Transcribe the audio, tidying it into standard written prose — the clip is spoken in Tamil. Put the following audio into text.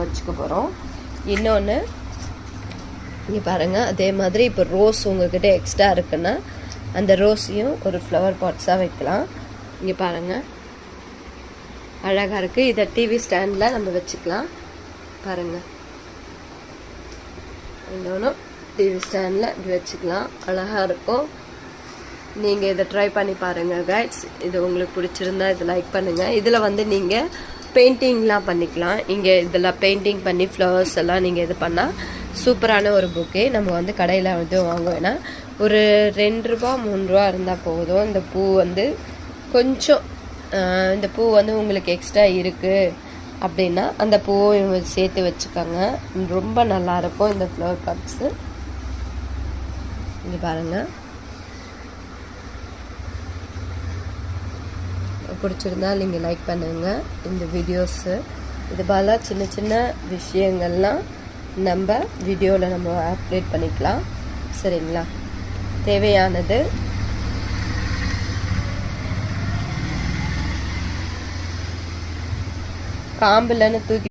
வச்சுக்க போகிறோம். இன்னொன்று இங்கே பாருங்கள், அதே மாதிரி இப்போ ரோஸ் உங்கள்கிட்ட எக்ஸ்ட்ரா இருக்குன்னா அந்த ரோஸையும் ஒரு ஃப்ளவர் பாட்ஸாக வைக்கலாம். இங்கே பாருங்கள், அழகாக இருக்குது. இதை டிவி ஸ்டாண்டில் நம்ம வச்சுக்கலாம். பாருங்கள், இன்னொன்று டிவி ஸ்டாண்டில் இப்படி வச்சுக்கலாம், அழகாக இருக்கும். நீங்கள் இதை ட்ரை பண்ணி பாருங்கள் கைட்ஸ். இது உங்களுக்கு பிடிச்சிருந்தா இதை லைக் பண்ணுங்கள். இதில் வந்து நீங்கள் பெயிண்டிங்லாம் பண்ணிக்கலாம். இங்கே இதில் பெயிண்டிங் பண்ணி ஃப்ளவர்ஸ் எல்லாம் நீங்கள் இது பண்ணால் சூப்பரான ஒரு புக்கே. நம்ம வந்து கடையில் வந்து வாங்க வேணாம், ஒரு 2 ரூபா 3 ரூபா இருந்தால் போதும். இந்த பூ வந்து கொஞ்சம் இந்த பூ வந்து உங்களுக்கு எக்ஸ்ட்ரா இருக்குது அப்படின்னா அந்த பூவை சேர்த்து வச்சுக்கோங்க, ரொம்ப நல்லாயிருக்கும் இந்த ஃப்ளவர் பாட்ஸு. இங்கே பாருங்கள், பிடிச்சிருந்தா நீங்கள் லைக் பண்ணுங்கள் இந்த வீடியோஸு. இது போல் சின்ன சின்ன விஷயங்கள்லாம் நம்ம வீடியோவில் நம்ம அப்டேட் பண்ணிக்கலாம். சரிங்களா? தேவையானது காம்புலன்னு தூக்கி